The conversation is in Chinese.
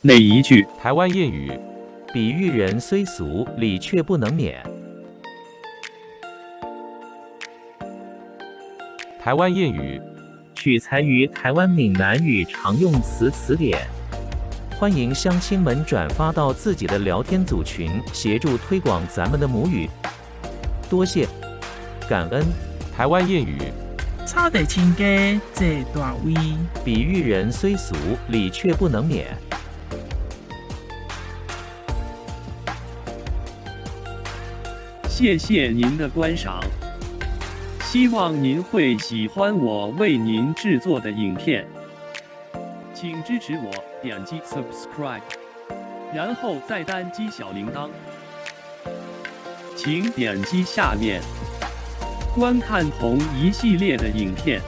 哪一句？台湾谚语：比喻人虽俗，理却不能免。台湾谚语取材于台湾闽南语常用词词典。欢迎乡亲们转发到自己的聊天组群，协助推广咱们的母语。多谢，感恩。台湾谚语：草地亲家坐大位，比喻人虽俗，理却不能免。谢谢您的观赏，希望您会喜欢我为您制作的影片。请支持我，点击 subscribe， 然后再单击小铃铛。请点击下面观看同一系列的影片。